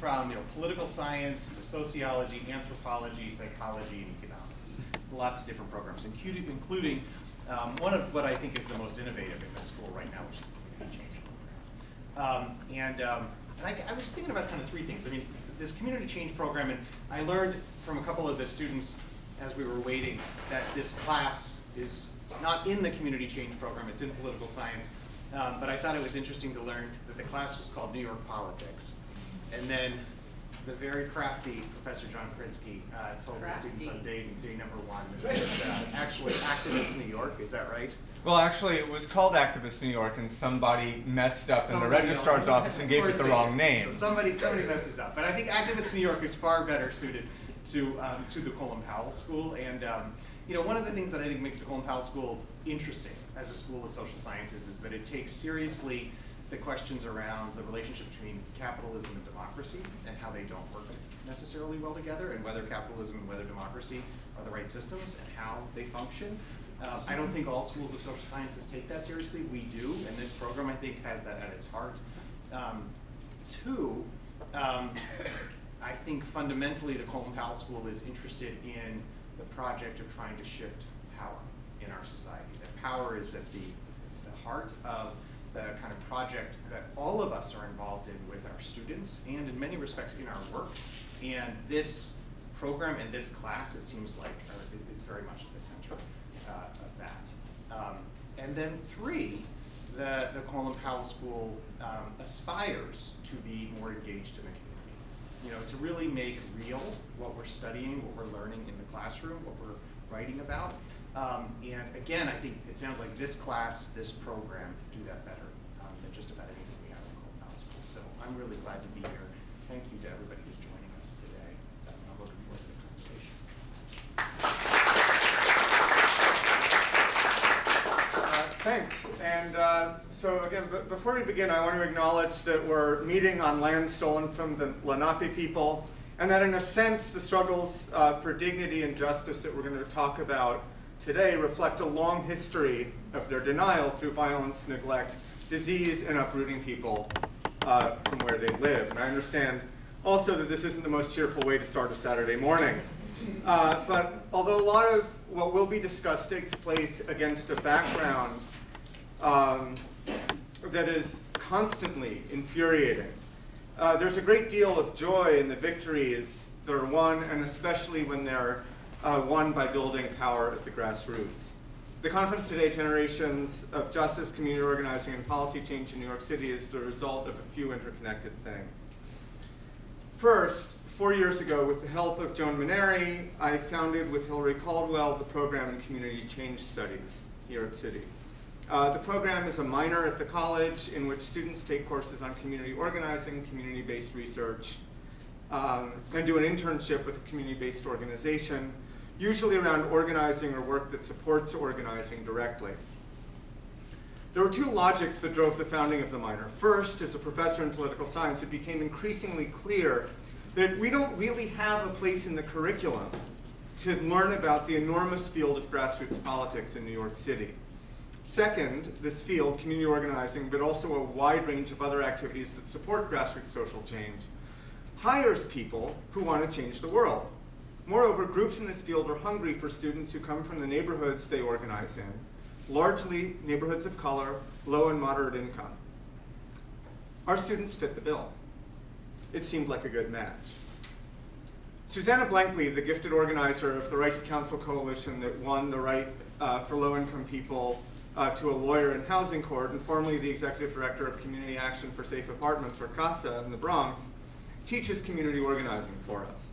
from political science to sociology, anthropology, psychology, and economics. Lots of different programs, including one of what I think is the most innovative in this school right now, which is the community change program. And I was thinking about kind of three things. I mean, this community change program, and I learned from a couple of the students as we were waiting that this class is not in the community change program, it's in political science. But I thought it was interesting to learn that the class was called New York Politics. And then the very crafty Professor John Prinsky told the students on day number one that it's actually Activist New York. Is that right? Well, actually, it was called Activist New York, and somebody messed up in the registrar's office and gave it the wrong name. So somebody messed this up. But I think Activist New York is far better suited to the Colin Powell School. And one of the things that I think makes the Colin Powell School interesting as a school of social sciences is that it takes seriously the questions around the relationship between capitalism and democracy and how they don't work necessarily well together, and whether capitalism and whether democracy are the right systems and how they function. I don't think all schools of social sciences take that seriously. We do, and this program I think has that at its heart. Two, I think fundamentally the Colin Powell School is interested in the project of trying to shift power in our society. That power is at the heart of the kind of project that all of us are involved in with our students and in many respects in our work. And this program and this class, it seems like, is very much at the center of that. And then three, the Colin Powell School aspires to be more engaged in the community. To really make real what we're studying, what we're learning in the classroom, what we're writing about. And again, I think it sounds like this class, this program, do that better than just about anything we have in Colin Powell School. So I'm really glad to be here. Thank you to everybody who's joining us today. I'm looking forward to the conversation. Thanks. And so again, before we begin, I want to acknowledge that we're meeting on land stolen from the Lenape people, and that in a sense, the struggles for dignity and justice that we're going to talk about today reflect a long history of their denial through violence, neglect, disease, and uprooting people from where they live. And I understand also that this isn't the most cheerful way to start a Saturday morning. But although a lot of what will be discussed takes place against a background that is constantly infuriating, there's a great deal of joy in the victories that are won, and especially when they're won by building power at the grassroots. The conference today, Generations of Justice, Community Organizing, and Policy Change in New York City, is the result of a few interconnected things. First, 4 years ago, with the help of Joan Maneri, I founded with Hillary Caldwell the program in Community Change Studies here at City. The program is a minor at the college in which students take courses on community organizing, community-based research, and do an internship with a community-based organization, usually around organizing or work that supports organizing directly. There were two logics that drove the founding of the minor. First, as a professor in political science, it became increasingly clear that we don't really have a place in the curriculum to learn about the enormous field of grassroots politics in New York City. Second, this field, community organizing, but also a wide range of other activities that support grassroots social change, hires people who want to change the world. Moreover, groups in this field are hungry for students who come from the neighborhoods they organize in, largely neighborhoods of color, low and moderate income. Our students fit the bill. It seemed like a good match. Susanna Blankley, the gifted organizer of the Right to Counsel Coalition that won the right for low-income people to a lawyer in housing court, and formerly the executive director of Community Action for Safe Apartments, or CASA, in the Bronx, teaches community organizing for us.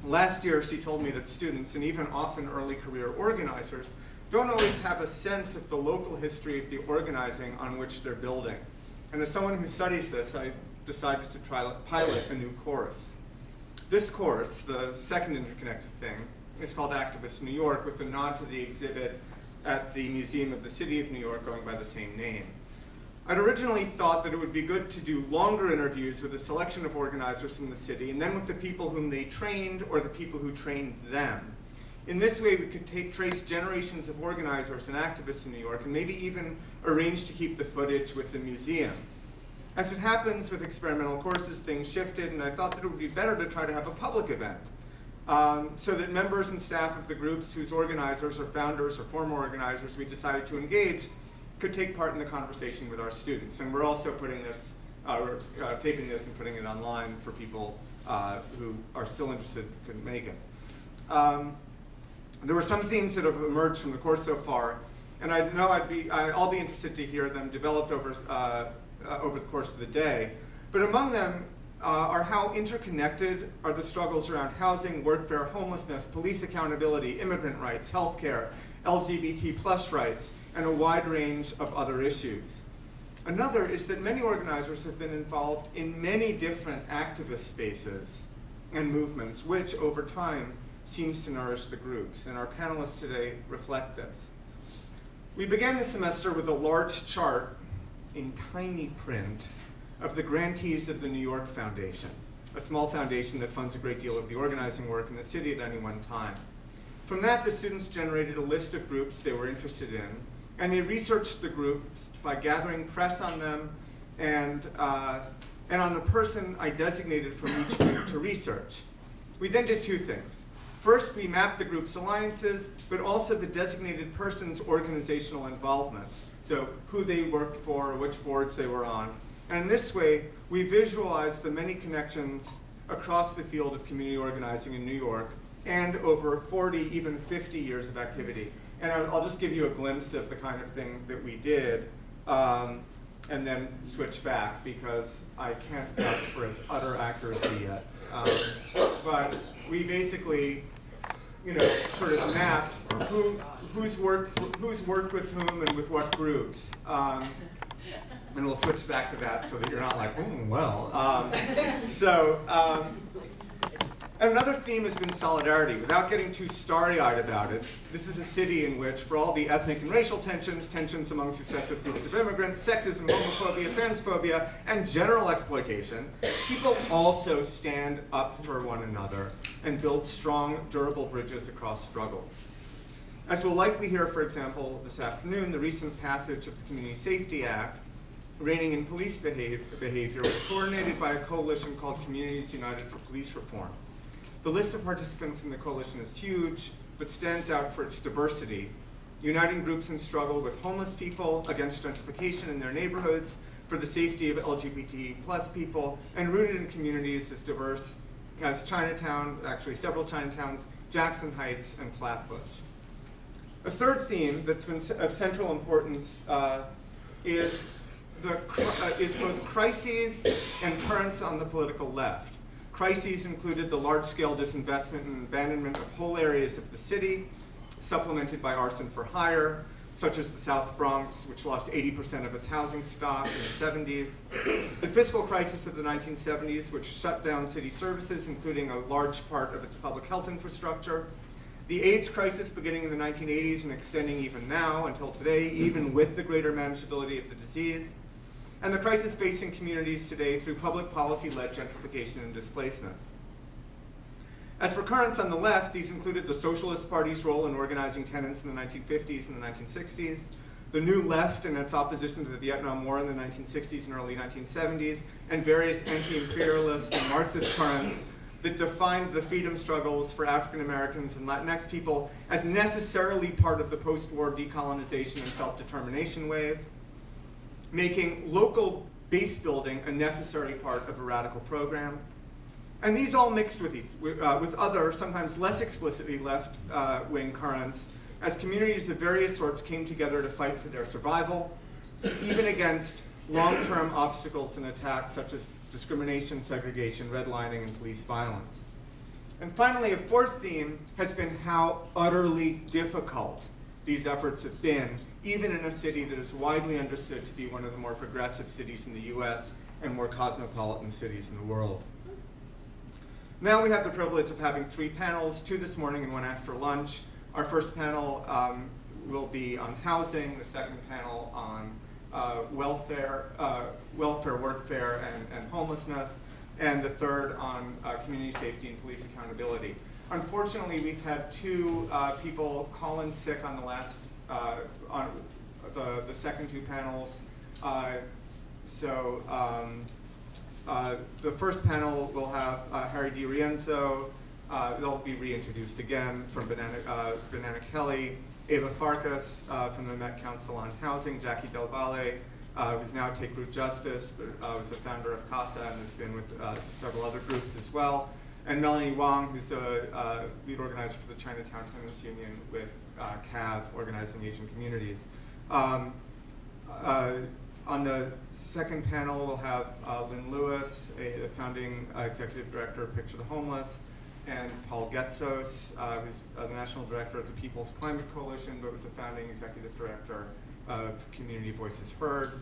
Last year, she told me that students, and even often early career organizers, don't always have a sense of the local history of the organizing on which they're building. And as someone who studies this, I decided to pilot a new course. This course, the second interconnected thing, is called Activist New York, with a nod to the exhibit at the Museum of the City of New York going by the same name. I'd originally thought that it would be good to do longer interviews with a selection of organizers in the city, and then with the people whom they trained or the people who trained them. In this way, we could trace generations of organizers and activists in New York, and maybe even arrange to keep the footage with the museum. As it happens with experimental courses, things shifted, and I thought that it would be better to try to have a public event so that members and staff of the groups whose organizers or founders or former organizers we decided to engage could take part in the conversation with our students. And we're also putting this, taping this and putting it online for people who are still interested, couldn't make it. There were some themes that have emerged from the course so far, and I know I'll be interested to hear them developed over the course of the day. But among them are how interconnected are the struggles around housing, workfare, homelessness, police accountability, immigrant rights, healthcare, LGBT plus rights, and a wide range of other issues. Another is that many organizers have been involved in many different activist spaces and movements, which over time seems to nourish the groups, and our panelists today reflect this. We began the semester with a large chart in tiny print of the grantees of the New York Foundation, a small foundation that funds a great deal of the organizing work in the city at any one time. From that, the students generated a list of groups they were interested in, and they researched the groups by gathering press on them and on the person I designated from each group to research. We then did two things. First, we mapped the group's alliances, but also the designated person's organizational involvements, so who they worked for, which boards they were on. And in this way, we visualized the many connections across the field of community organizing in New York and over 40, even 50 years of activity. And I'll just give you a glimpse of the kind of thing that we did, and then switch back because I can't vouch for its utter accuracy yet. But we basically, sort of mapped who's worked with whom and with what groups. And we'll switch back to that so that you're not like, oh, well. Another theme has been solidarity. Without getting too starry-eyed about it, this is a city in which, for all the ethnic and racial tensions among successive groups of immigrants, sexism, homophobia, transphobia, and general exploitation, people also stand up for one another and build strong, durable bridges across struggles. As we'll likely hear, for example, this afternoon, the recent passage of the Community Safety Act reining in police behavior was coordinated by a coalition called Communities United for Police Reform. The list of participants in the coalition is huge, but stands out for its diversity, uniting groups in struggle with homeless people, against gentrification in their neighborhoods, for the safety of LGBT plus people, and rooted in communities as diverse as Chinatown, actually several Chinatowns, Jackson Heights, and Flatbush. A third theme that's been of central importance is both crises and currents on the political left. Crises included the large-scale disinvestment and abandonment of whole areas of the city, supplemented by arson for hire, such as the South Bronx, which lost 80% of its housing stock in the 70s. The fiscal crisis of the 1970s, which shut down city services, including a large part of its public health infrastructure. The AIDS crisis beginning in the 1980s and extending even now until today, even with the greater manageability of the disease. And the crisis facing communities today through public policy-led gentrification and displacement. As for currents on the left, these included the Socialist Party's role in organizing tenants in the 1950s and the 1960s, the New Left and its opposition to the Vietnam War in the 1960s and early 1970s, and various anti-imperialist and Marxist currents that defined the freedom struggles for African Americans and Latinx people as necessarily part of the post-war decolonization and self-determination wave, making local base building a necessary part of a radical program. And these all mixed with other, sometimes less explicitly left-wing currents, as communities of various sorts came together to fight for their survival, even against long-term obstacles and attacks such as discrimination, segregation, redlining, and police violence. And finally, a fourth theme has been how utterly difficult these efforts have been, even in a city that is widely understood to be one of the more progressive cities in the US and more cosmopolitan cities in the world. Now we have the privilege of having three panels, two this morning and one after lunch. Our first panel will be on housing, the second panel on welfare, workfare, and homelessness, and the third on community safety and police accountability. Unfortunately, we've had two people call in sick on the last, on the second two panels. The first panel will have Harry Di Rienzo. They'll be reintroduced again from Banana Kelly, Ava Farkas from the Met Council on Housing, Jackie Del Valle, who's now Take Root Justice, but was the founder of CASA and has been with several other groups as well. And Melanie Wong, who's a lead organizer for the Chinatown Tenants Union with CAV, Organizing Asian Communities. On the second panel, we'll have Lynn Lewis, a founding executive director of Picture the Homeless, and Paul Getzos, who's the national director of the People's Climate Coalition, but was the founding executive director of Community Voices Heard.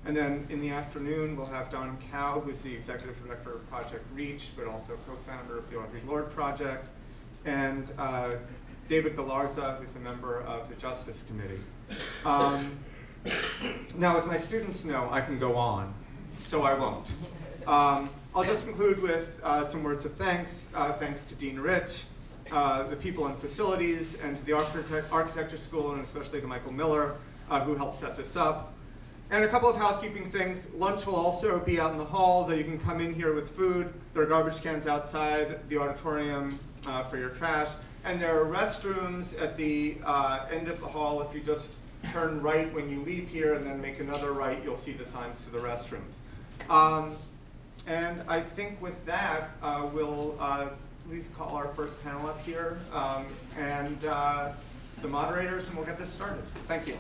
And then in the afternoon, we'll have Don Cow, who's the executive director of Project Reach, but also co-founder of the Audre Lorde Project, and David Galarza, who's a member of the Justice Committee. Now, as my students know, I can go on, so I won't. I'll just conclude with some words of thanks. Thanks to Dean Rich, the people and facilities, and to the Architecture School, and especially to Michael Miller, who helped set this up. And a couple of housekeeping things. Lunch will also be out in the hall, though you can come in here with food. There are garbage cans outside the auditorium for your trash. And there are restrooms at the end of the hall. If you just turn right when you leave here and then make another right, you'll see the signs to the restrooms. And I think with that, we'll please call our first panel up here and the moderators, and we'll get this started. Thank you.